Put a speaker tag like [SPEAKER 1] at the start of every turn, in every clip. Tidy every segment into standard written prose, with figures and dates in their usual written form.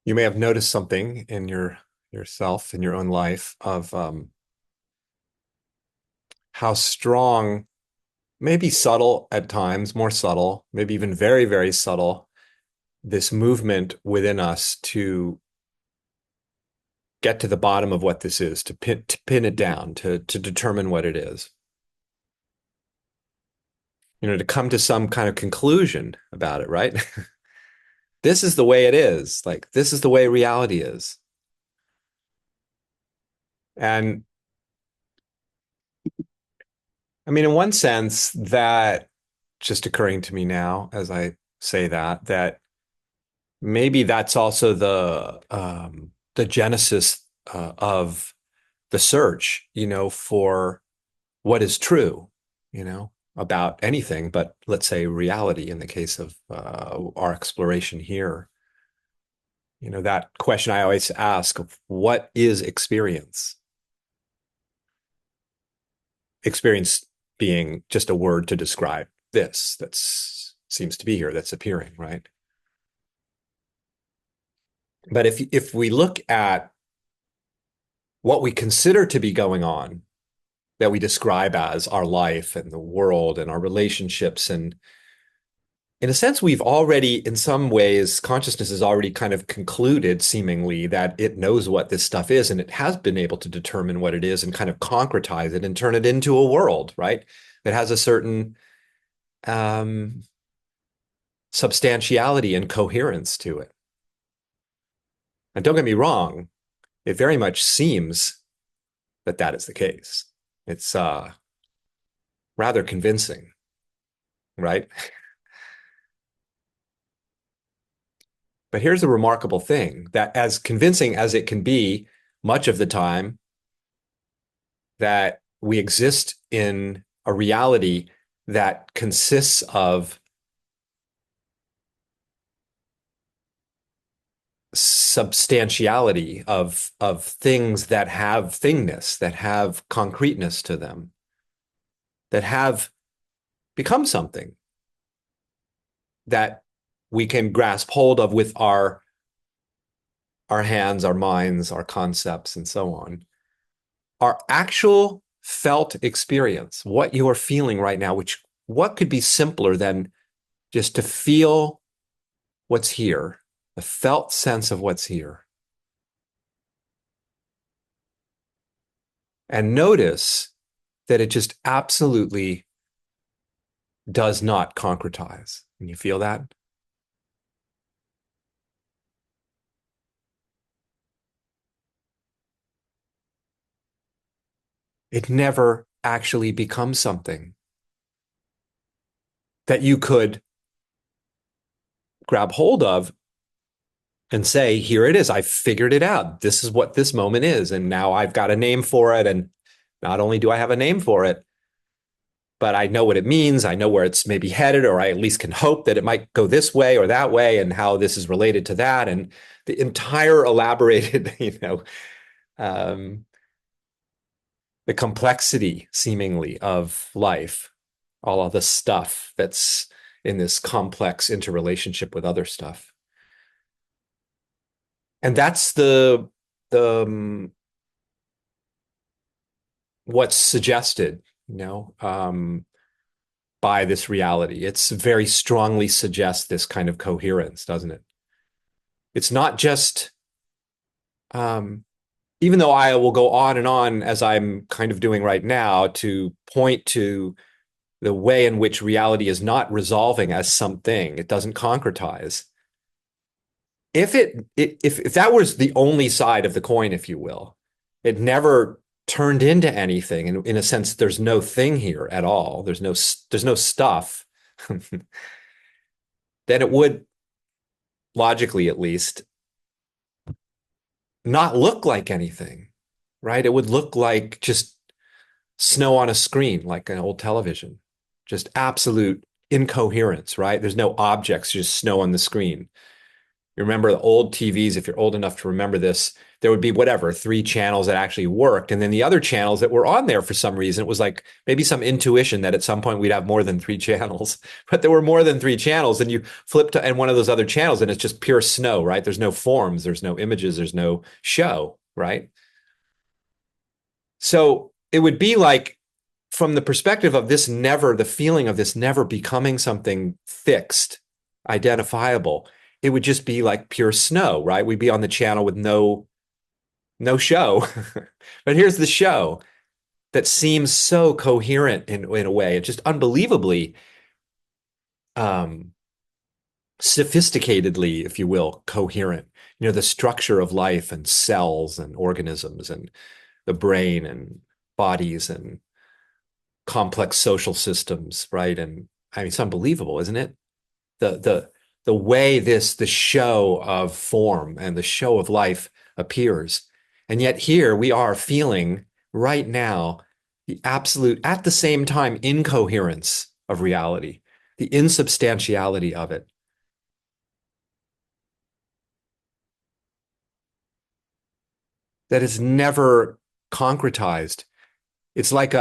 [SPEAKER 1] You may have noticed something in yourself in your own life of how strong, maybe subtle at times, more subtle, maybe even very, very subtle, this movement within us to get to the bottom of what this is, to pin it down, to determine what it is. To come to some kind of conclusion about it, right? This is the way it is. Like, this is the way reality is. And I mean, in one sense, that just occurring to me now as I say that maybe that's also the genesis of the search, for what is true, about anything, but let's say reality in the case of our exploration here. That question I always ask of what is experience? Experience being just a word to describe this that seems to be here, that's appearing, right? But if we look at what we consider to be going on, that we describe as our life and the world and our relationships, and in a sense, we've already, in some ways, consciousness has already kind of concluded, seemingly, that it knows what this stuff is, and it has been able to determine what it is and kind of concretize it and turn it into a world, right? That has a certain um, substantiality and coherence to it. And don't get me wrong, it very much seems that that is the case. It's rather convincing, right? But here's the remarkable thing, that as convincing as it can be, much of the time, that we exist in a reality that consists of substantiality of things that have thingness, that have concreteness to them, that have become something that we can grasp hold of with our hands, our minds, our concepts, and so on. Our actual felt experience, what you are feeling right now, what could be simpler than just to feel what's here, the felt sense of what's here. And notice that it just absolutely does not concretize. Can you feel that? It never actually becomes something that you could grab hold of and say, here it is. I figured it out. This is what this moment is. And now I've got a name for it. And not only do I have a name for it, but I know what it means. I know where it's maybe headed, or I at least can hope that it might go this way or that way, and how this is related to that. And the entire elaborated, um, the complexity seemingly of life, all of the stuff that's in this complex interrelationship with other stuff. And that's the what's suggested, by this reality. It's very strongly suggests this kind of coherence, doesn't it? It's not just, even though I will go on and on, as I'm kind of doing right now, to point to the way in which reality is not resolving as something, it doesn't concretize. If that was the only side of the coin, if you will, it never turned into anything. And in a sense, there's no thing here at all. There's no stuff. Then it would, logically at least, not look like anything, right? It would look like just snow on a screen, like an old television, just absolute incoherence, right? There's no objects, just snow on the screen. You remember the old TVs, if you're old enough to remember this, there would be whatever, three channels that actually worked. And then the other channels that were on there for some reason, it was like maybe some intuition that at some point we'd have more than three channels. But there were more than three channels. And you flip to and one of those other channels and it's just pure snow, right? There's no forms, there's no images, there's no show, right? So it would be like from the perspective of this never, the feeling of this never becoming something fixed, identifiable, it would just be like pure snow, right? We'd be on the channel with no show. But here's the show that seems so coherent in a way. It's just unbelievably um, sophisticatedly, if you will, coherent. You know, the structure of life and cells and organisms and the brain and bodies and complex social systems, right? And I mean, it's unbelievable, isn't it? The way the show of form and the show of life appears. And yet here we are feeling right now the absolute, at the same time, incoherence of reality, the insubstantiality of it. That is never concretized. It's like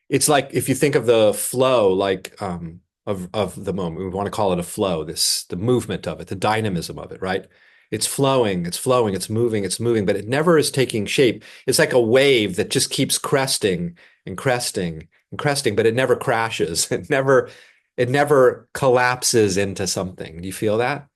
[SPEAKER 1] it's like if you think of the flow, like of the moment, we want to call it a flow, this the movement of it, the dynamism of it, right? It's flowing, it's moving, but it never is taking shape. It's like a wave that just keeps cresting and cresting and cresting, but it never crashes. It never collapses into something. Do you feel that?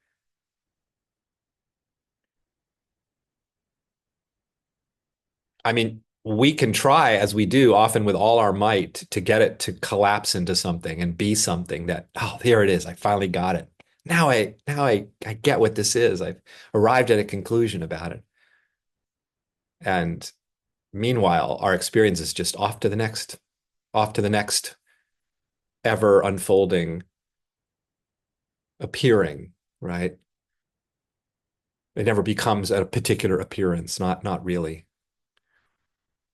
[SPEAKER 1] I mean, we can try as we do often with all our might to get it to collapse into something and be something that, oh, here it is. I finally got it. Now I get what this is. I've arrived at a conclusion about it. And meanwhile, our experience is just off to the next ever unfolding appearing, right? It never becomes a particular appearance, not really.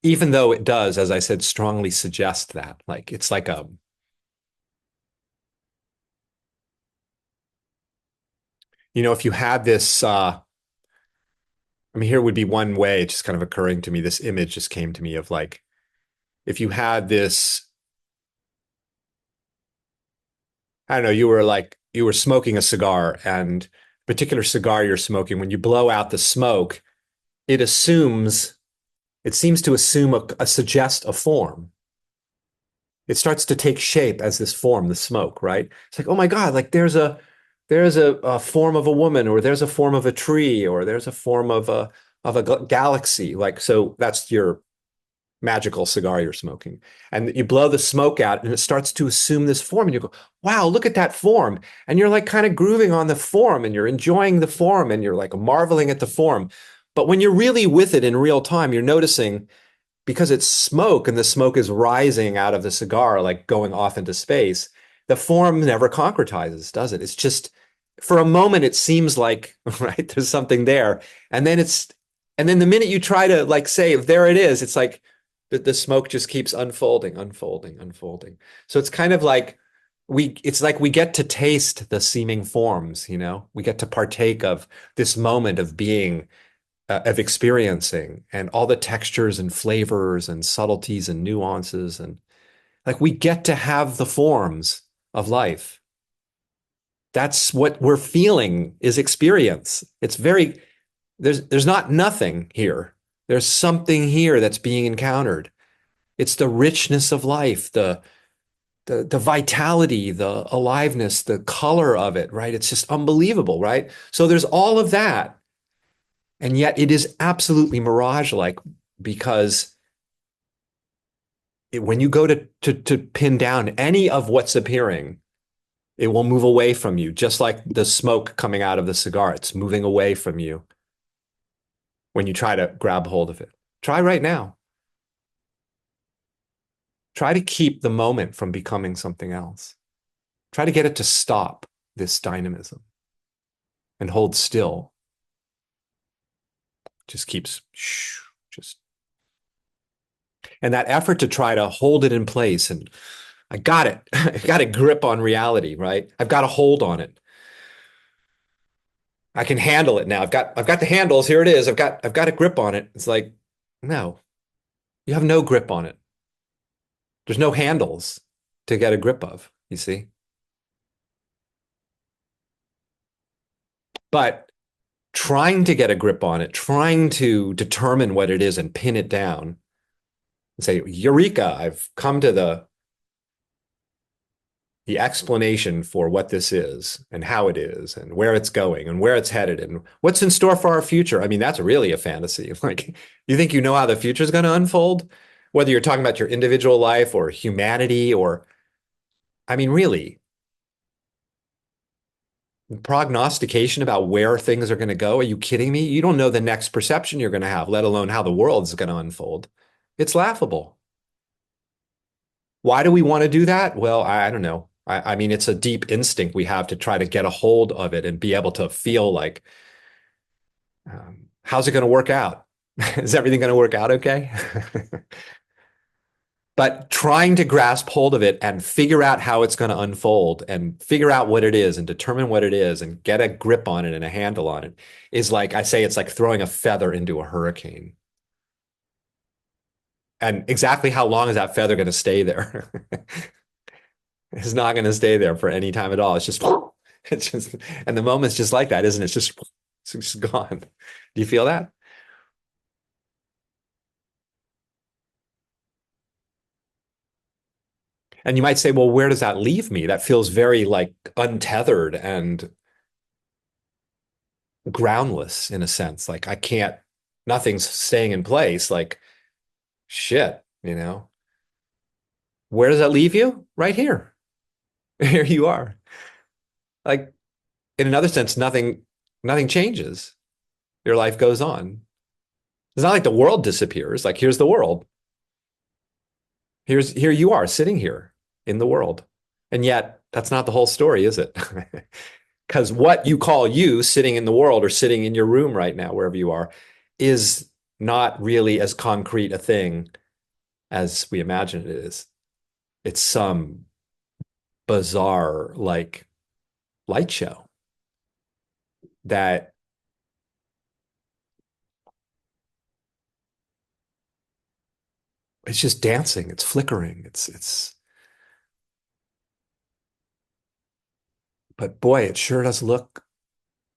[SPEAKER 1] Even though it does, as I said, strongly suggest that. Like it's like if you had this I mean, here would be one way, just kind of occurring to me, this image just came to me of like, if you had this, I don't know, you were smoking a cigar and a particular cigar you're smoking, when you blow out the smoke, it assumes, it seems to assume suggest a form. It starts to take shape as this form, the smoke, right? It's like, oh my God, like there's a form of a woman, or there's a form of a tree, or there's a form of a galaxy. Like, so that's your magical cigar you're smoking. And you blow the smoke out and it starts to assume this form. And you go, wow, look at that form. And you're like kind of grooving on the form and you're enjoying the form and you're like marveling at the form. But when you're really with it in real time, you're noticing because it's smoke and the smoke is rising out of the cigar, like going off into space, the form never concretizes, does it? It's just for a moment, it seems like, right, there's something there. And then and then the minute you try to like say, there it is, it's like the smoke just keeps unfolding, unfolding, unfolding. So it's kind of like it's like we get to taste the seeming forms, we get to partake of this moment of being of experiencing and all the textures and flavors and subtleties and nuances and like we get to have the forms of life. That's what we're feeling is experience. It's very there's not nothing here. There's something here that's being encountered. It's the richness of life, the vitality, the aliveness, the color of it, right? It's just unbelievable, right? So there's all of that. And yet it is absolutely mirage-like because when you go to pin down any of what's appearing, it will move away from you, just like the smoke coming out of the cigar. It's moving away from you when you try to grab hold of it. Try right now. Try to keep the moment from becoming something else. Try to get it to stop this dynamism and hold still. Just keeps just and that effort to try to hold it in place and I got it. I got a grip on reality, right? I've got a hold on it. I can handle it now. I've got the handles. Here it is. I've got a grip on it. It's like, no, you have no grip on it. There's no handles to get a grip of, you see? But trying to get a grip on it, trying to determine what it is and pin it down and say, Eureka, I've come to the explanation for what this is and how it is and where it's going and where it's headed and what's in store for our future. I mean, that's really a fantasy. Like, you think you know how the future is going to unfold? Whether you're talking about your individual life or humanity or, I mean, really, prognostication about where things are going to go. Are you kidding me? You don't know the next perception you're going to have, let alone how the world is going to unfold. It's laughable. Why do we want to do that? Well, I don't know. I mean, it's a deep instinct we have to try to get a hold of it and be able to feel like, how's it going to work out? Is everything going to work out okay? But trying to grasp hold of it and figure out how it's going to unfold and figure out what it is and determine what it is and get a grip on it and a handle on it is like, I say, it's like throwing a feather into a hurricane. And exactly how long is that feather going to stay there? It's not going to stay there for any time at all. It's just, it's just, and the moment's just like that, isn't it? It's just gone. Do you feel that? And you might say, well, where does that leave me? That feels very like untethered and groundless in a sense. Like I can't, nothing's staying in place. Like shit, you know? Where does that leave you? Right here. Here you are. Like in another sense, nothing changes. Your life goes on. It's not like the world disappears. Like here's the world. Here you are sitting here in the world. And yet that's not the whole story, is it? Because what you call you sitting in the world or sitting in your room right now, wherever you are, is not really as concrete a thing as we imagine it is. It's some bizarre, like, light show that it's just dancing, it's flickering, but boy, it sure does look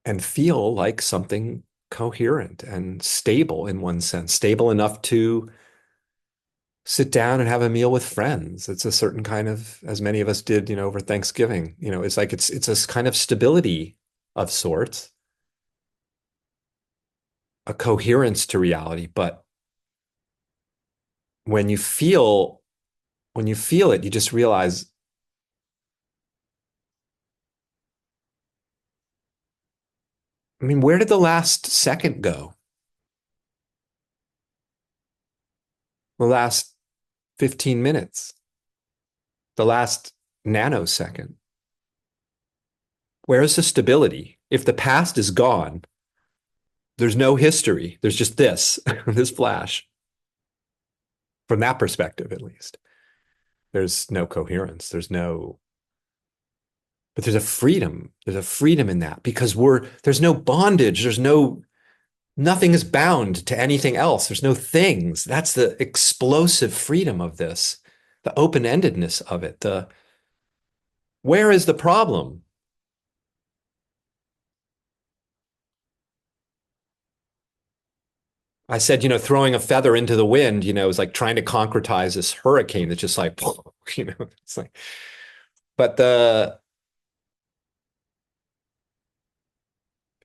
[SPEAKER 1] and feel like something coherent and stable in one sense, stable enough to sit down and have a meal with friends. It's a certain kind of, as many of us did, over Thanksgiving. It's like it's a kind of stability of sorts, a coherence to reality. But when you feel when you feel it, you just realize, I mean, where did the last second go? The last 15 minutes, the last nanosecond. Where is the stability? If the past is gone, there's no history. There's just this, this flash. From that perspective, at least, there's no coherence. But there's a freedom. There's a freedom in that because there's no bondage. Nothing is bound to anything else. There's no things. That's the explosive freedom of this, the open-endedness of it. Where is the problem? I said, throwing a feather into the wind, is like trying to concretize this hurricane that's just like, it's like, but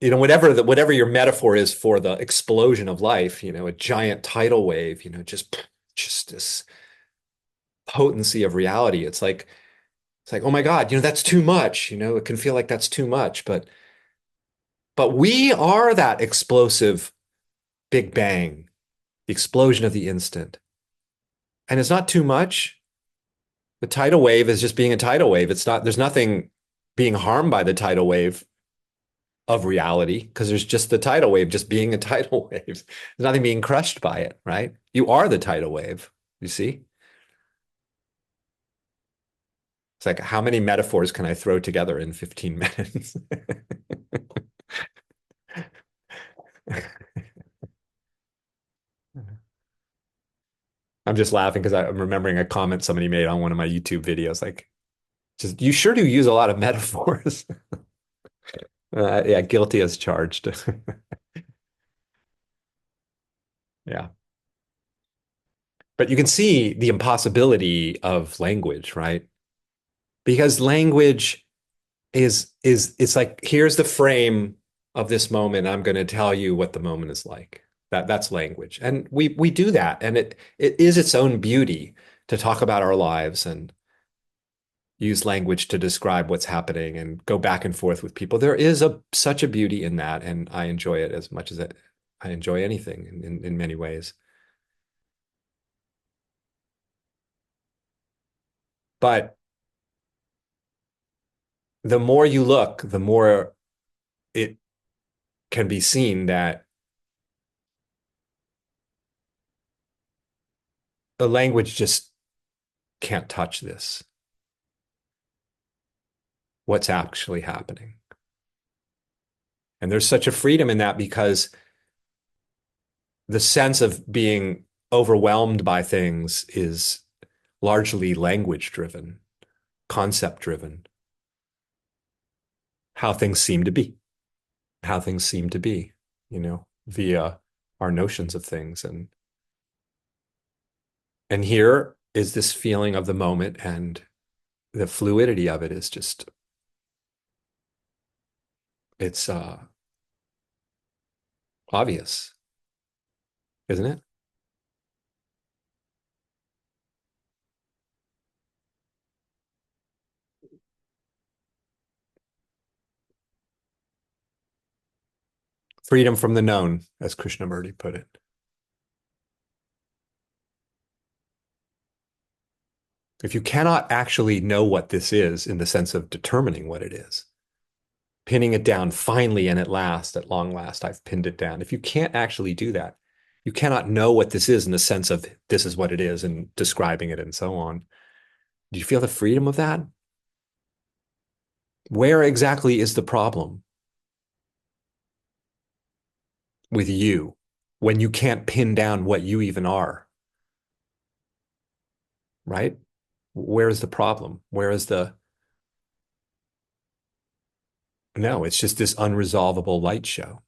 [SPEAKER 1] whatever your metaphor is for the explosion of life, a giant tidal wave, just this potency of reality. It's like, oh my God, that's too much. It can feel like that's too much, but we are that explosive Big Bang, the explosion of the instant. And it's not too much. The tidal wave is just being a tidal wave. There's nothing being harmed by the tidal wave of reality because there's just the tidal wave just being a tidal wave. There's nothing being crushed by it, right? You are the tidal wave, you see? It's like, how many metaphors can I throw together in 15 minutes? I'm just laughing because I'm remembering a comment somebody made on one of my YouTube videos. Like, just you sure do use a lot of metaphors. Yeah, guilty as charged. Yeah. But you can see the impossibility of language, right? Because language is it's like here's the frame of this moment. I'm going to tell you what the moment is like. That's language. And we do that and it is its own beauty to talk about our lives and use language to describe what's happening and go back and forth with people. There is a such a beauty in that and I enjoy it as much as I enjoy anything in many ways. But the more you look, the more it can be seen that the language just can't touch this, what's actually happening. And there's such a freedom in that because the sense of being overwhelmed by things is largely language driven, concept driven, how things seem to be, how things seem to be, via our notions of things. And here is this feeling of the moment and the fluidity of it is just it's obvious, isn't it? Freedom from the known, as Krishnamurti put it. If you cannot actually know what this is in the sense of determining what it is, pinning it down finally and at long last, I've pinned it down. If you can't actually do that, you cannot know what this is in the sense of this is what it is and describing it and so on. Do you feel the freedom of that? Where exactly is the problem with you when you can't pin down what you even are, right? Where is the problem? Where is the no, it's just this unresolvable light show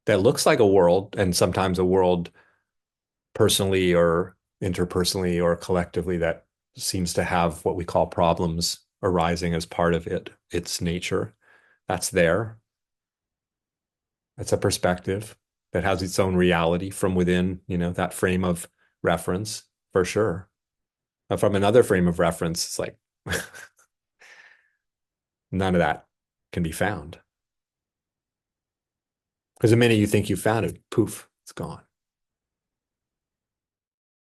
[SPEAKER 1] that looks like a world and sometimes a world personally or interpersonally or collectively that seems to have what we call problems arising as part of its nature. That's there. That's a perspective that has its own reality from within, that frame of reference for sure. But from another frame of reference, it's like none of that can be found. Because the minute you think you found it, poof, it's gone.